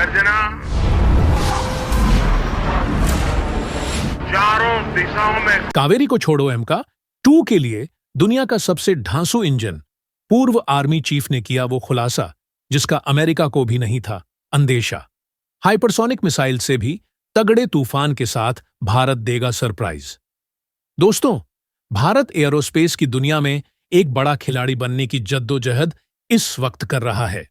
गर्जना चारों दिशाओं में। कावेरी को छोड़ो एमका 2 के लिए दुनिया का सबसे ढांसू इंजन पूर्व आर्मी चीफ ने किया वो खुलासा जिसका अमेरिका को भी नहीं था अंदेशा। हाइपरसोनिक मिसाइल से भी तगड़े तूफान के साथ भारत देगा सरप्राइज। दोस्तों, भारत एयरोस्पेस की दुनिया में एक बड़ा खिलाड़ी बनने की जद्दोजहद इस वक्त कर रहा है।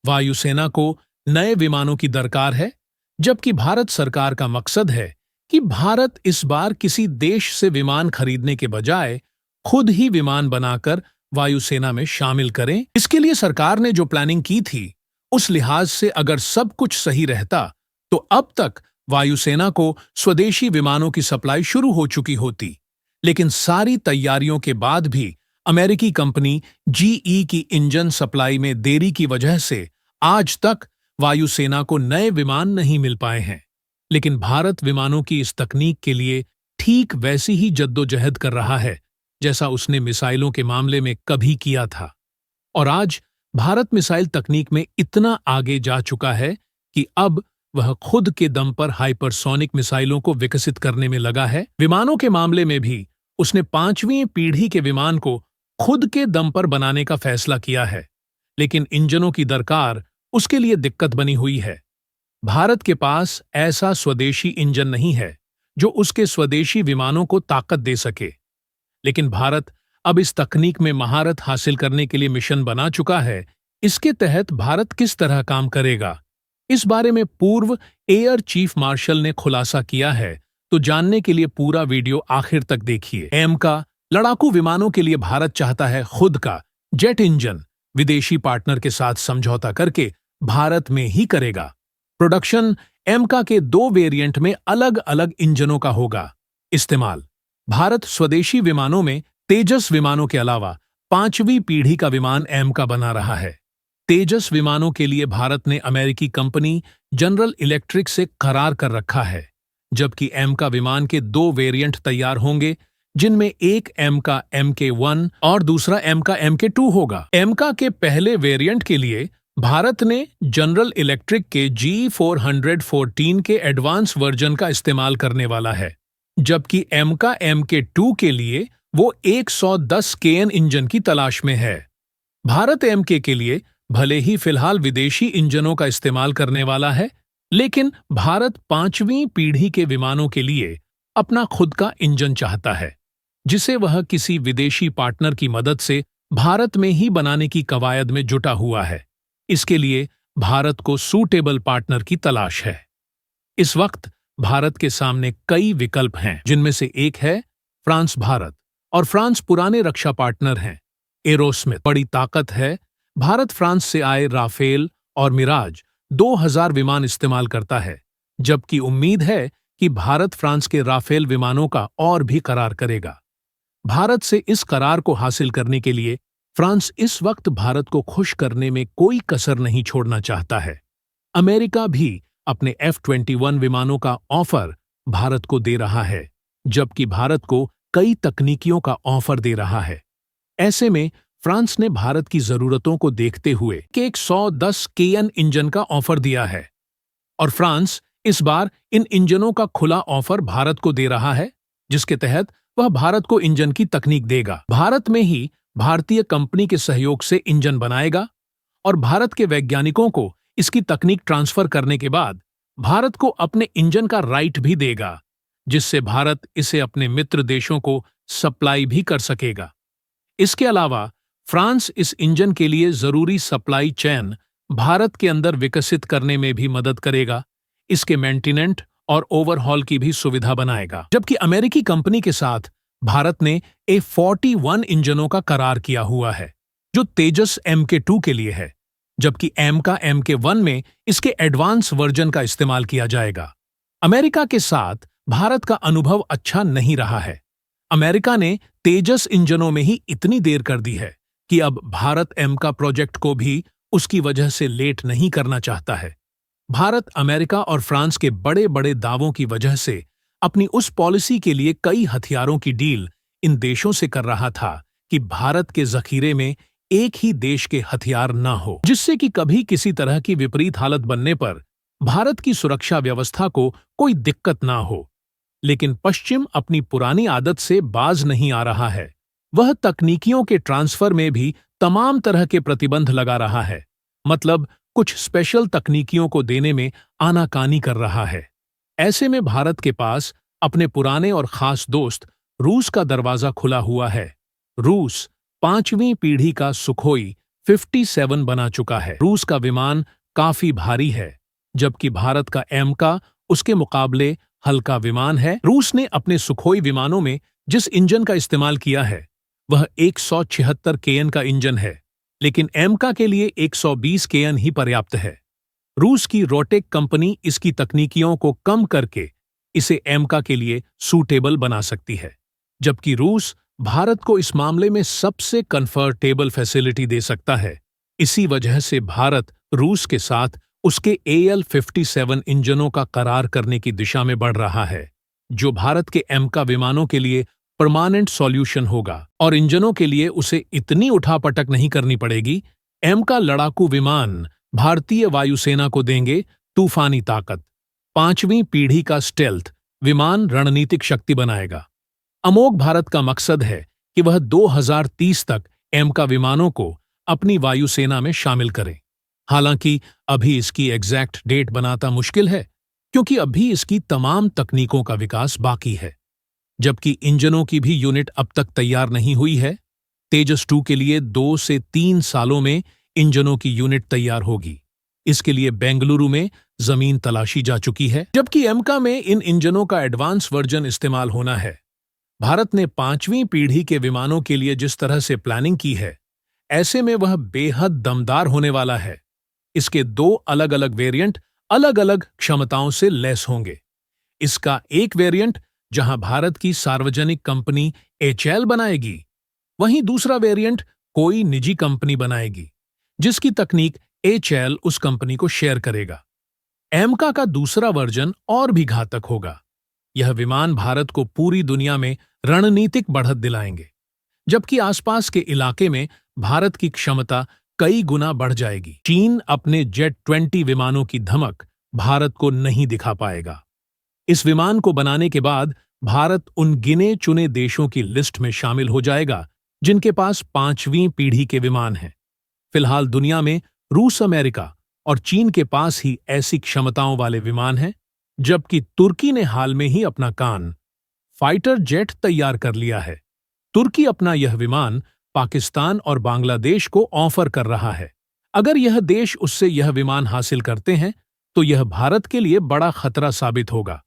वायुसेना को नए विमानों की दरकार है, जबकि भारत सरकार का मकसद है कि भारत इस बार किसी देश से विमान खरीदने के बजाय खुद ही विमान बनाकर वायुसेना में शामिल करें। इसके लिए सरकार ने जो प्लानिंग की थी, उस लिहाज से अगर सब कुछ सही रहता तो अब तक वायुसेना को स्वदेशी विमानों की सप्लाई शुरू हो चुकी होती। लेकिन सारी तैयारियों के बाद भी अमेरिकी कंपनी जीई की इंजन सप्लाई में देरी की वजह से आज तक वायुसेना को नए विमान नहीं मिल पाए हैं। लेकिन भारत विमानों की इस तकनीक के लिए ठीक वैसी ही जद्दोजहद कर रहा है जैसा उसने मिसाइलों के मामले में कभी किया था। और आज भारत मिसाइल तकनीक में इतना आगे जा चुका है कि अब वह खुद के दम पर हाइपरसोनिक मिसाइलों को विकसित करने में लगा है। विमानों के मामले में भी उसने 5वीं पीढ़ी के विमान को खुद के दम पर बनाने का फैसला किया है। लेकिन इंजनों की दरकार उसके लिए दिक्कत बनी हुई है। भारत के पास ऐसा स्वदेशी इंजन नहीं है जो उसके स्वदेशी विमानों को ताकत दे सके। लेकिन भारत अब इस तकनीक में महारत हासिल करने के लिए मिशन बना चुका है। इसके तहत भारत किस तरह काम करेगा, इस बारे में पूर्व एयर चीफ मार्शल ने खुलासा किया है। तो जानने के लिए पूरा वीडियो आखिर तक देखिए। एमका लड़ाकू विमानों के लिए भारत चाहता है खुद का जेट इंजन विदेशी पार्टनर के साथ समझौता करके भारत में ही करेगा। प्रोडक्शन एमका के 2 वेरिएंट में अलग अलग इंजनों का होगा इस्तेमाल। भारत स्वदेशी विमानों में तेजस विमानों के अलावा 5वीं पीढ़ी का विमान एमका बना रहा है। तेजस विमानों के लिए भारत ने अमेरिकी कंपनी जनरल इलेक्ट्रिक से करार कर रखा है, जबकि एमका विमान के 2 वेरिएंट तैयार होंगे, जिनमें एक एमका MK1 और दूसरा एमका MK2 होगा। एमका के पहले वेरिएंट के लिए भारत ने जनरल इलेक्ट्रिक के G414 के एडवांस वर्जन का इस्तेमाल करने वाला है, जबकि एमका MK2 के लिए वो 110 KN इंजन की तलाश में है। भारत एमके के लिए भले ही फिलहाल विदेशी इंजनों का इस्तेमाल करने वाला है, लेकिन भारत 5वीं पीढ़ी के विमानों के लिए अपना खुद का इंजन चाहता है, जिसे वह किसी विदेशी पार्टनर की मदद से भारत में ही बनाने की कवायद में जुटा हुआ है। इसके लिए भारत को सूटेबल पार्टनर की तलाश है। इस वक्त भारत के सामने कई विकल्प हैं, जिनमें से एक है फ्रांस। भारत और फ्रांस पुराने रक्षा पार्टनर हैं। एरोस्मिथ बड़ी ताकत है। भारत फ्रांस से आए राफेल और मिराज 2000 विमान इस्तेमाल करता है, जबकि उम्मीद है कि भारत फ्रांस के राफेल विमानों का और भी करार करेगा। भारत से इस करार को हासिल करने के लिए फ्रांस इस वक्त भारत को खुश करने में कोई कसर नहीं छोड़ना चाहता है। अमेरिका भी अपने F-21 विमानों का ऑफर भारत को दे रहा है, जबकि भारत को कई तकनीकियों का ऑफर दे रहा है। ऐसे में फ्रांस ने भारत की जरूरतों को देखते हुए 110 KN इंजन का ऑफर दिया है, और फ्रांस इस बार इन इंजनों का खुला ऑफर भारत को दे रहा है, जिसके तहत वह भारत को इंजन की तकनीक देगा। भारत में ही भारतीय कंपनी के सहयोग से इंजन बनाएगा और भारत के वैज्ञानिकों को इसकी तकनीक ट्रांसफर करने के बाद भारत को अपने इंजन का राइट भी देगा, जिससे भारत इसे अपने मित्र देशों को सप्लाई भी कर सकेगा। इसके अलावा फ्रांस इस इंजन के लिए जरूरी सप्लाई चेन भारत के अंदर विकसित करने में भी मदद करेगा। इसके मेंटेनेंस और ओवरहॉल की भी सुविधा बनाएगा। जबकि अमेरिकी कंपनी के साथ भारत ने A41 इंजनों का करार किया हुआ है, जो तेजस MK2 के लिए है, जबकि एमका MK1 में इसके एडवांस वर्जन का इस्तेमाल किया जाएगा। अमेरिका के साथ भारत का अनुभव अच्छा नहीं रहा है। अमेरिका ने तेजस इंजनों में ही इतनी देर कर दी है कि अब भारत एमका प्रोजेक्ट को भी उसकी वजह से लेट नहीं करना चाहता है। भारत अमेरिका और फ्रांस के बड़े बड़े दावों की वजह से अपनी उस पॉलिसी के लिए कई हथियारों की डील इन देशों से कर रहा था कि भारत के जखीरे में एक ही देश के हथियार न हो, जिससे कि कभी किसी तरह की विपरीत हालत बनने पर भारत की सुरक्षा व्यवस्था को कोई दिक्कत ना हो। लेकिन पश्चिम अपनी पुरानी आदत से बाज नहीं आ रहा है। वह तकनीकियों के ट्रांसफर में भी तमाम तरह के प्रतिबंध लगा रहा है। मतलब कुछ स्पेशल तकनीकियों को देने में आनाकानी कर रहा है। ऐसे में भारत के पास अपने पुराने और खास दोस्त रूस का दरवाजा खुला हुआ है। रूस 5वीं पीढ़ी का सुखोई 57 बना चुका है। रूस का विमान काफी भारी है, जबकि भारत का एमका उसके मुकाबले हल्का विमान है। रूस ने अपने सुखोई विमानों में जिस इंजन का इस्तेमाल किया है वह 176 केएन का इंजन है, लेकिन एमका के लिए 120 केएन ही पर्याप्त है। रूस की रोटेक कंपनी इसकी तकनीकियों को कम करके इसे एमका के लिए सूटेबल बना सकती है, जबकि रूस भारत को इस मामले में सबसे कंफर्टेबल फैसिलिटी दे सकता है। इसी वजह से भारत रूस के साथ उसके AL-57 इंजनों का करार करने की दिशा में बढ़ रहा है, जो भारत के एमका विमानों के लिए परमानेंट सॉल्यूशन होगा और इंजनों के लिए उसे इतनी उठापटक नहीं करनी पड़ेगी। एमका लड़ाकू विमान भारतीय वायुसेना को देंगे तूफानी ताकत। 5वीं पीढ़ी का स्टेल्थ विमान रणनीतिक शक्ति बनाएगा। अमोघ भारत का मकसद है कि वह 2030 तक एमका विमानों को अपनी वायुसेना में शामिल करे। हालांकि अभी इसकी एग्जैक्ट डेट बनाना मुश्किल है, क्योंकि अभी इसकी तमाम तकनीकों का विकास बाकी है, जबकि इंजनों की भी यूनिट अब तक तैयार नहीं हुई है। तेजस 2 के लिए 2 से 3 सालों में इंजनों की यूनिट तैयार होगी। इसके लिए बेंगलुरु में जमीन तलाशी जा चुकी है, जबकि एमका में इन इंजनों का एडवांस वर्जन इस्तेमाल होना है। भारत ने 5वीं पीढ़ी के विमानों के लिए जिस तरह से प्लानिंग की है, ऐसे में वह बेहद दमदार होने वाला है। इसके 2 अलग अलग वेरिएंट अलग अलग क्षमताओं से लैस होंगे। इसका एक वेरिएंट जहां भारत की सार्वजनिक कंपनी HAL बनाएगी, वहीं दूसरा वेरिएंट कोई निजी कंपनी बनाएगी, जिसकी तकनीक HAL उस कंपनी को शेयर करेगा। एमका का दूसरा वर्जन और भी घातक होगा। यह विमान भारत को पूरी दुनिया में रणनीतिक बढ़त दिलाएंगे, जबकि आसपास के इलाके में भारत की क्षमता कई गुना बढ़ जाएगी। चीन अपने जेट 20 विमानों की धमक भारत को नहीं दिखा पाएगा। इस विमान को बनाने के बाद भारत उन गिने चुने देशों की लिस्ट में शामिल हो जाएगा जिनके पास 5वीं पीढ़ी के विमान हैं। फिलहाल दुनिया में रूस, अमेरिका और चीन के पास ही ऐसी क्षमताओं वाले विमान हैं, जबकि तुर्की ने हाल में ही अपना कान फाइटर जेट तैयार कर लिया है। तुर्की अपना यह विमान पाकिस्तान और बांग्लादेश को ऑफर कर रहा है। अगर यह देश उससे यह विमान हासिल करते हैं तो यह भारत के लिए बड़ा खतरा साबित होगा।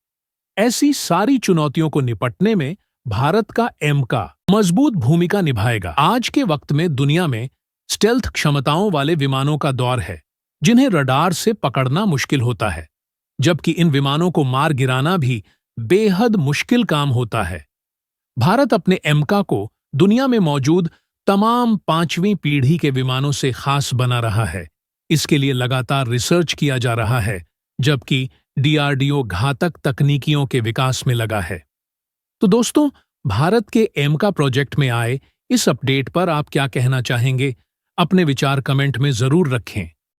ऐसी सारी चुनौतियों को निपटने में भारत का एमका मजबूत भूमिका निभाएगा। आज के वक्त में दुनिया में स्टेल्थ क्षमताओं वाले विमानों का दौर है, जिन्हें रडार से पकड़ना मुश्किल होता है, जबकि इन विमानों को मार गिराना भी बेहद मुश्किल काम होता है। भारत अपने एमका को दुनिया में मौजूद तमाम 5वीं पीढ़ी के विमानों से खास बना रहा है। इसके लिए लगातार रिसर्च किया जा रहा है, जबकि DRDO घातक तकनीकियों के विकास में लगा है। तो दोस्तों, भारत के एमका प्रोजेक्ट में आए इस अपडेट पर आप क्या कहना चाहेंगे? अपने विचार कमेंट में जरूर रखें।